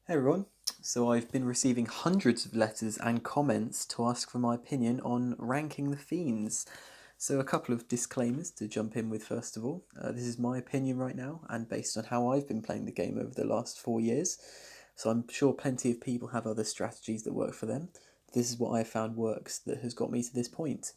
Hey everyone. So I've been receiving hundreds of letters and comments to ask for my opinion on ranking the Fiends. So a couple of disclaimers to jump in with first of all. This is my opinion right now and based on how I've been playing the game over the last 4 years. So I'm sure plenty of people have other strategies that work for them. This is what I found works that has got me to this point.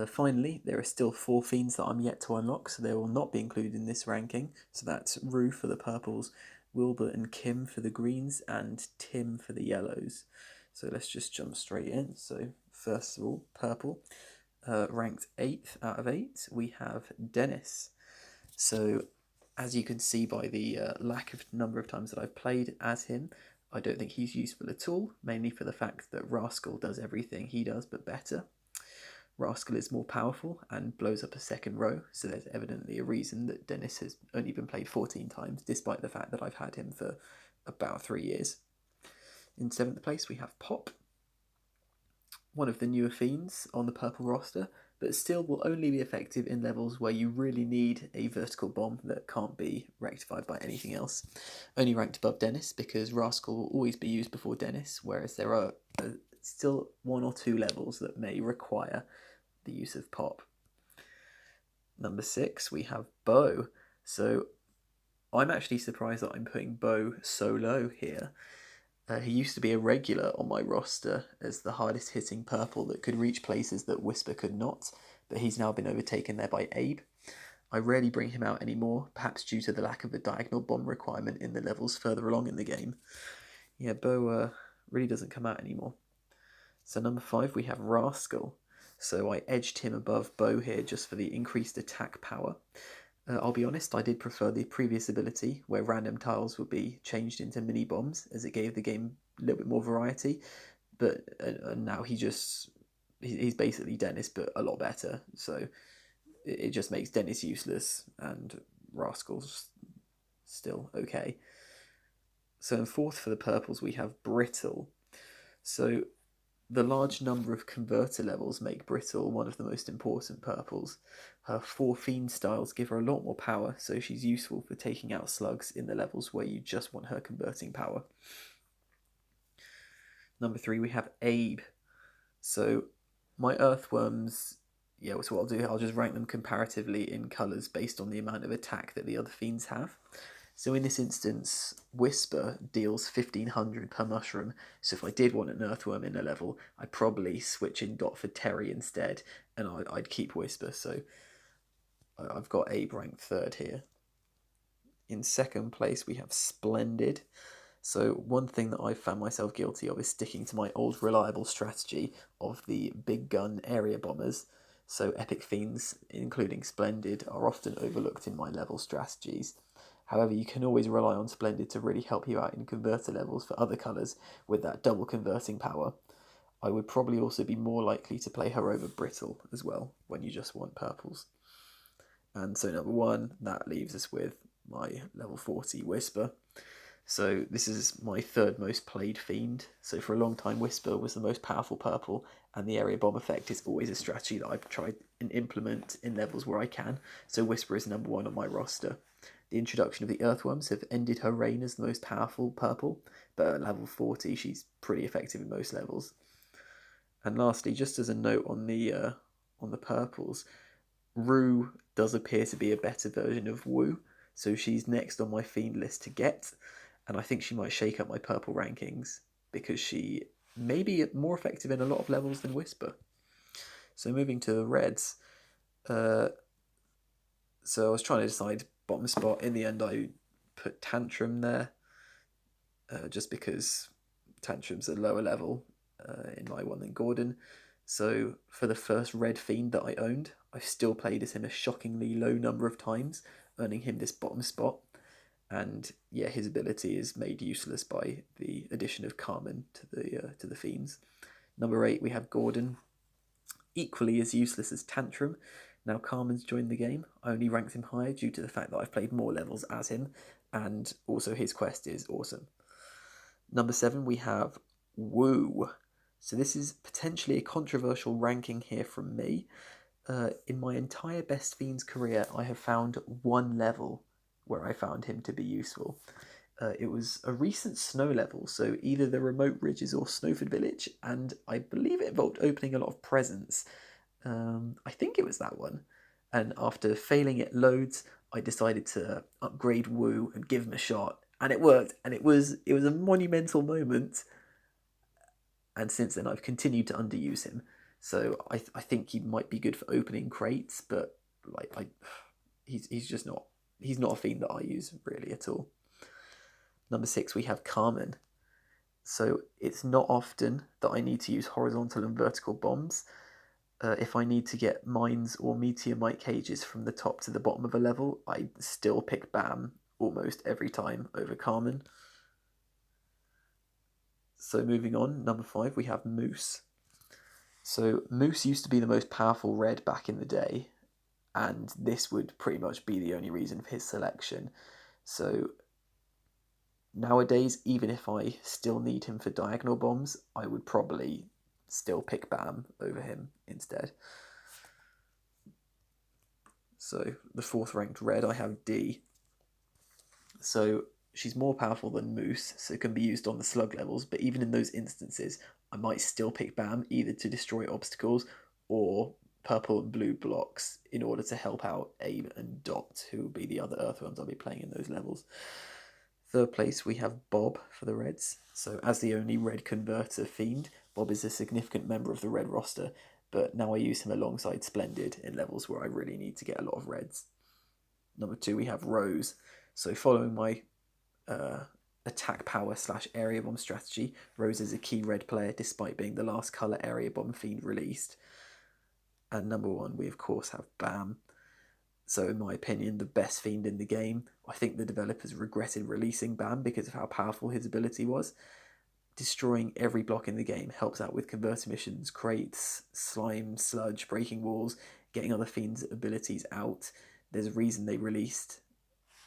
Finally, there are still 4 Fiends that I'm yet to unlock, so they will not be included in this ranking. So that's Rue for the purples, Wilbur and Kim for the greens, and Tim for the yellows. So let's just jump straight in. So first of all, purple, ranked 8th out of 8, we have Dennis. So as you can see by the lack of number of times that I've played as him, I don't think he's useful at all, mainly for the fact that Rascal does everything he does but better. Rascal is more powerful and blows up a second row, so there's evidently a reason that Dennis has only been played 14 times, despite the fact that I've had him for about 3 years. In 7th place, we have Pop, one of the newer Fiends on the purple roster, but still will only be effective in levels where you really need a vertical bomb that can't be rectified by anything else. Only ranked above Dennis because Rascal will always be used before Dennis, whereas there are still 1 or 2 levels that may require the use of Pop. Number 6, we have Bo. So I'm actually surprised that I'm putting Bo so low here. He used to be a regular on my roster as the hardest hitting purple that could reach places that Whisper could not, but he's now been overtaken there by Abe. I rarely bring him out anymore, perhaps due to the lack of a diagonal bomb requirement in the levels further along in the game. Yeah, Bo really doesn't come out anymore. So number 5, we have Rascal. So I edged him above Bo here just for the increased attack power. I'll be honest, I did prefer the previous ability where random tiles would be changed into mini bombs as it gave the game a little bit more variety. But now he's basically Dennis but a lot better. So it just makes Dennis useless and Rascal's still okay. So in 4th for the purples we have Brittle. So the large number of converter levels make Brittle one of the most important purples. Her 4 Fiend styles give her a lot more power, so she's useful for taking out slugs in the levels where you just want her converting power. Number 3, we have Abe. So my earthworms, yeah, so what I'll do, I'll just rank them comparatively in colours based on the amount of attack that the other Fiends have. So in this instance, Whisper deals 1500 per mushroom, so if I did want an earthworm in a level, I'd probably switch in Dot for Terry instead, and I'd keep Whisper, so I've got Abe ranked 3rd here. In 2nd place, we have Splendid. So one thing that I've found myself guilty of is sticking to my old reliable strategy of the big gun area bombers. So Epic Fiends, including Splendid, are often overlooked in my level strategies. However, you can always rely on Splendid to really help you out in converter levels for other colours with that double converting power. I would probably also be more likely to play her over Brittle as well when you just want purples. And so number 1, that leaves us with my level 40 Whisper. So this is my 3rd most played Fiend. So for a long time, Whisper was the most powerful purple, and the area bomb effect is always a strategy that I've tried and implement in levels where I can. So Whisper is number 1 on my roster. The introduction of the Earthworms have ended her reign as the most powerful purple, but at level 40 she's pretty effective in most levels. And lastly, just as a note on the purples, Rue does appear to be a better version of Wu, so she's next on my Fiend list to get, and I think she might shake up my purple rankings because she may be more effective in a lot of levels than Whisper. So moving to the reds, so I was trying to decide bottom spot. In the end, I put Tantrum there, just because Tantrum's a lower level in my one than Gordon. So for the first red Fiend that I owned, I still played as him a shockingly low number of times, earning him this bottom spot. And yeah, his ability is made useless by the addition of Carmen to the Fiends. Number 8, we have Gordon, equally as useless as Tantrum. Now Carmen's joined the game. I only ranked him higher due to the fact that I've played more levels as him, and also his quest is awesome. Number 7, we have Woo. So this is potentially a controversial ranking here from me. In my entire Best Fiends career, I have found one level where I found him to be useful, It was a recent snow level, so either the Remote Ridges or Snowford Village, and I believe it involved opening a lot of presents. I think it was that one. And after failing it loads, I decided to upgrade Woo and give him a shot, and it worked. And it was a monumental moment. And since then, I've continued to underuse him. So I think he might be good for opening crates, but like he's just not he's not a fiend that I use really at all. Number 6, we have Carmen. So it's not often that I need to use horizontal and vertical bombs. If I need to get mines or meteor mite cages from the top to the bottom of a level, I still pick Bam almost every time over Carmen. So moving on, number 5, we have Moose. So Moose used to be the most powerful red back in the day, and this would pretty much be the only reason for his selection. So nowadays, even if I still need him for diagonal bombs, I would probably still pick Bam over him instead. So the 4th ranked red, I have D. So she's more powerful than Moose, so can be used on the slug levels, but even in those instances, I might still pick Bam either to destroy obstacles or purple and blue blocks in order to help out Abe and Dot, who will be the other Earthworms I'll be playing in those levels. 3rd place, we have Bob for the Reds. So as the only red converter fiend, Bob is a significant member of the red roster, but now I use him alongside Splendid in levels where I really need to get a lot of reds. Number 2, we have Rose. So following my attack power / area bomb strategy, Rose is a key red player despite being the last colour area bomb fiend released. And number 1, we of course have Bam. So in my opinion, the best fiend in the game. I think the developers regretted releasing Bam because of how powerful his ability was. Destroying every block in the game helps out with converter missions, crates, slime, sludge, breaking walls, getting other fiends' abilities out. There's a reason they released,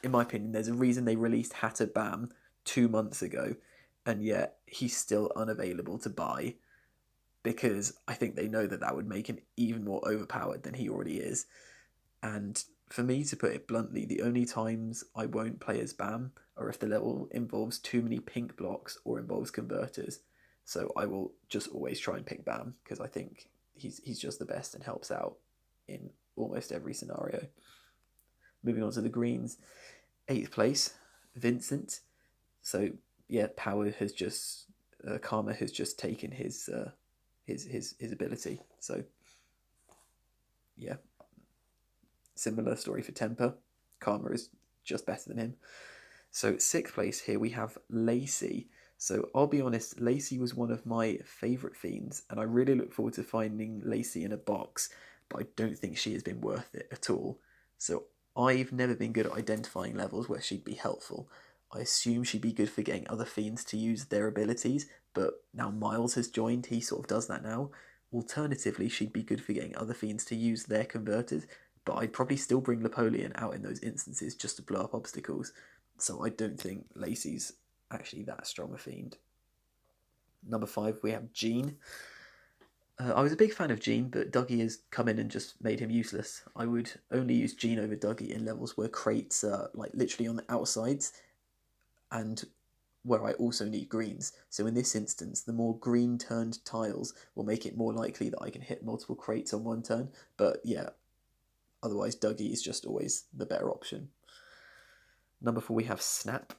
in my opinion, there's a reason they released Hatter Bam 2 months ago, and yet he's still unavailable to buy because I think they know that that would make him even more overpowered than he already is. And for me, to put it bluntly, the only times I won't play as Bam are if the level involves too many pink blocks or involves converters. So I will just always try and pick Bam because I think he's just the best and helps out in almost every scenario. Moving on to the greens, 8th place, Vincent. So yeah, Karma has just taken his ability. So yeah, similar story for Temper. Karma is just better than him. So 6th place here we have Lacey. So I'll be honest, Lacey was one of my favourite fiends, and I really look forward to finding Lacey in a box, but I don't think she has been worth it at all. So I've never been good at identifying levels where she'd be helpful. I assume she'd be good for getting other fiends to use their abilities, but now Miles has joined, he sort of does that now. Alternatively, she'd be good for getting other fiends to use their converters, but I'd probably still bring Napoleon out in those instances just to blow up obstacles. So I don't think Lacey's actually that strong a fiend. Number 5, we have Jean. I was a big fan of Jean, but Dougie has come in and just made him useless. I would only use Jean over Dougie in levels where crates are like literally on the outsides and where I also need greens. So in this instance, the more green turned tiles will make it more likely that I can hit multiple crates on one turn. But yeah, otherwise Dougie is just always the better option. Number 4, we have Snap.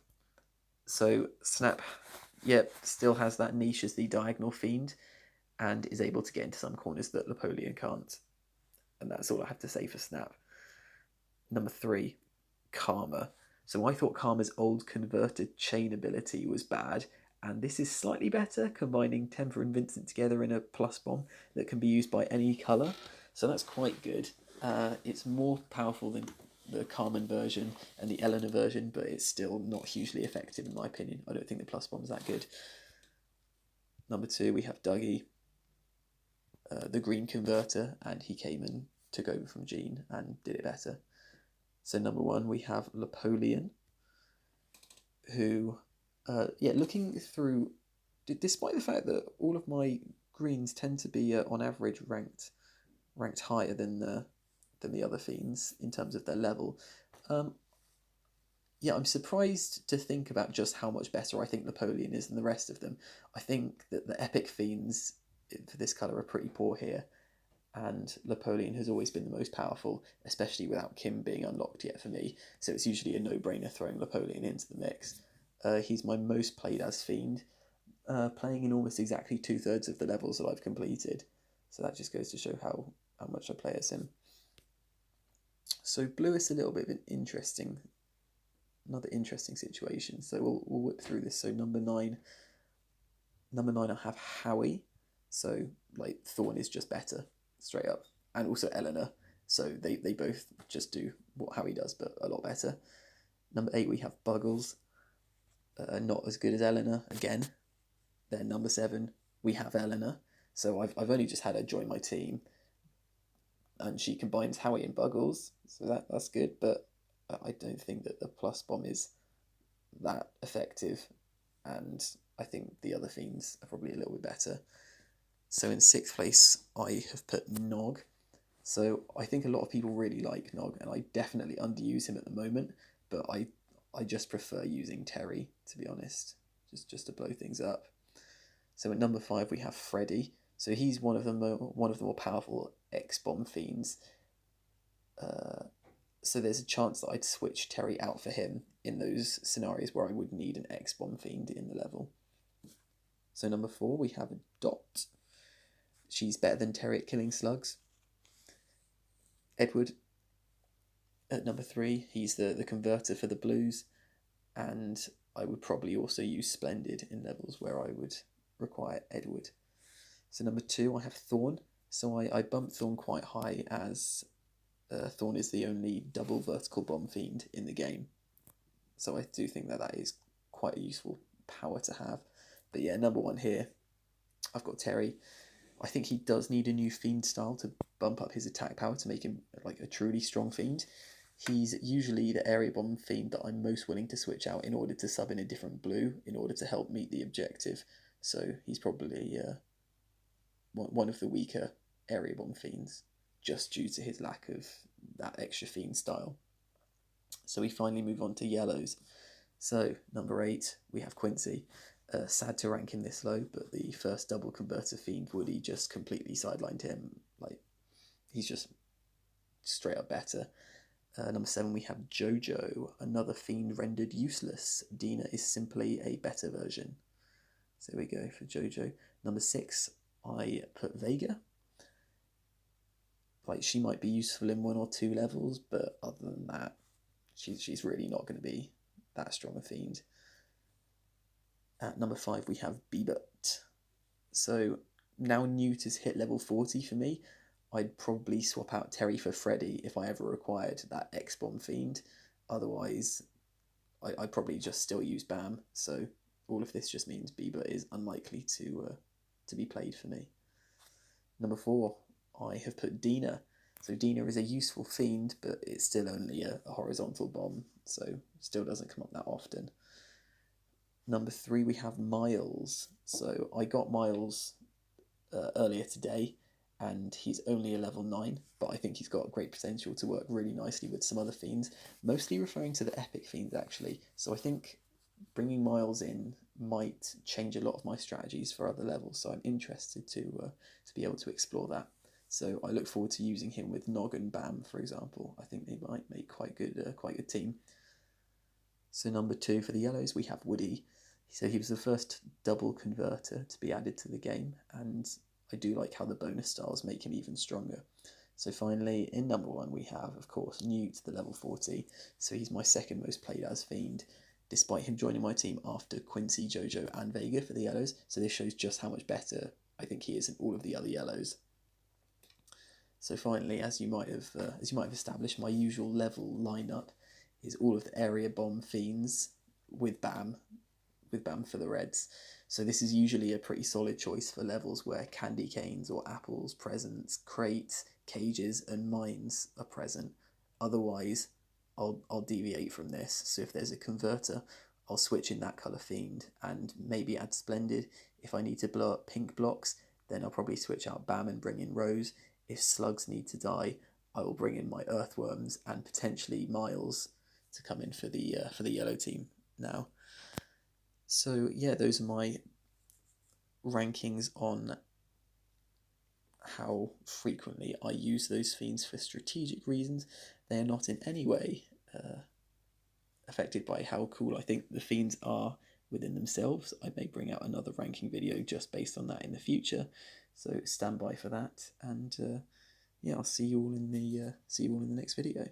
So Snap, yep, still has that niche as the diagonal fiend and is able to get into some corners that Napoleon can't. And that's all I have to say for Snap. Number 3, Karma. So I thought Karma's old converted chain ability was bad, and this is slightly better, combining Temper and Vincent together in a plus bomb that can be used by any colour. So that's quite good. It's more powerful than the Carmen version and the Eleanor version, but it's still not hugely effective in my opinion. I don't think the plus bomb's that good. Number 2, we have Dougie, the green converter, and he came and took over from Jean and did it better. So number 1, we have Napoleon, who, looking through, despite the fact that all of my greens tend to be on average ranked higher than the other fiends in terms of their level, yeah, I'm surprised to think about just how much better I think Napoleon is than the rest of them. I think that the epic fiends for this colour are pretty poor here, and Napoleon has always been the most powerful, especially without Kim being unlocked yet for me, so it's usually a no-brainer throwing Napoleon into the mix. He's my most played as Fiend, playing in almost exactly 2/3 of the levels that I've completed, so that just goes to show how much I play as him. So blue is a little bit of another interesting situation, so we'll whip through this. So number 9 I have Howie, so like Thorn is just better, straight up, and also Eleanor, so they both just do what Howie does, but a lot better. Number 8 we have Buggles, not as good as Eleanor again. Then number 7 we have Eleanor, so I've only just had her join my team, and she combines Howie and Buggles, so that's good, but I don't think that the plus bomb is that effective, and I think the other Fiends are probably a little bit better. So in 6th place, I have put Nog. So I think a lot of people really like Nog, and I definitely underuse him at the moment, but I just prefer using Terry, to be honest, just to blow things up. So at number 5 we have Freddy. So he's one of the more powerful X-Bomb Fiends. So there's a chance that I'd switch Terry out for him in those scenarios where I would need an X-Bomb Fiend in the level. So number 4 we have Dot. She's better than Terry at killing slugs. Edward at number 3, he's the converter for the blues, and I would probably also use Splendid in levels where I would require Edward. So number 2 I have Thorn. So I bumped Thorn quite high, as Thorn is the only double vertical bomb fiend in the game. So I do think that is quite a useful power to have. But yeah, number 1 here, I've got Terry. I think he does need a new fiend style to bump up his attack power to make him like a truly strong fiend. He's usually the area bomb fiend that I'm most willing to switch out in order to sub in a different blue in order to help meet the objective. So he's probably one of the weaker area bomb fiends, just due to his lack of that extra fiend style. So we finally move on to yellows. So number 8 we have Quincy. Sad to rank him this low, but the first double converter fiend Woody just completely sidelined him. Like, he's just straight up better. Number 7 we have Jojo, another fiend rendered useless. Dina is simply a better version. So there we go for Jojo. Number 6 I put Vega. Like, she might be useful in 1 or 2 levels, but other than that, she's really not going to be that strong a fiend. At number 5 we have Bebert. So now Newt has hit level 40 for me. I'd probably swap out Terry for Freddy if I ever required that X-Bomb fiend. Otherwise, I'd probably just still use Bam. So all of this just means Bebert is unlikely to be played for me. Number 4, I have put Dina. So Dina is a useful fiend, but it's still only a horizontal bomb, so still doesn't come up that often. Number 3 we have Miles. So I got Miles earlier today, and he's only a level 9, but I think he's got great potential to work really nicely with some other fiends, mostly referring to the epic fiends actually. So I think bringing Miles in might change a lot of my strategies for other levels, so I'm interested to be able to explore that. So I look forward to using him with Nog and Bam, for example. I think they might make quite good team. So number 2 for the yellows we have Woody. So he was the first double converter to be added to the game, and I do like how the bonus styles make him even stronger. So finally, in number 1 we have, of course, Newt, the level 40. So he's my second most played as fiend, despite him joining my team after Quincy, Jojo and Vega for the yellows. So this shows just how much better I think he is in all of the other yellows. So finally, as you might have established, my usual level lineup is all of the area bomb fiends with Bam for the reds. So this is usually a pretty solid choice for levels where candy canes or apples, presents, crates, cages and mines are present. Otherwise, I'll deviate from this. So if there's a converter, I'll switch in that colour fiend and maybe add Splendid. If I need to blow up pink blocks, then I'll probably switch out Bam and bring in Rose. If slugs need to die, I will bring in my earthworms and potentially Miles to come in for the yellow team now. So yeah, those are my rankings on how frequently I use those Fiends for strategic reasons. They are not in any way affected by how cool I think the Fiends are within themselves. I may bring out another ranking video just based on that in the future, so stand by for that. And yeah, I'll see you all in the next video.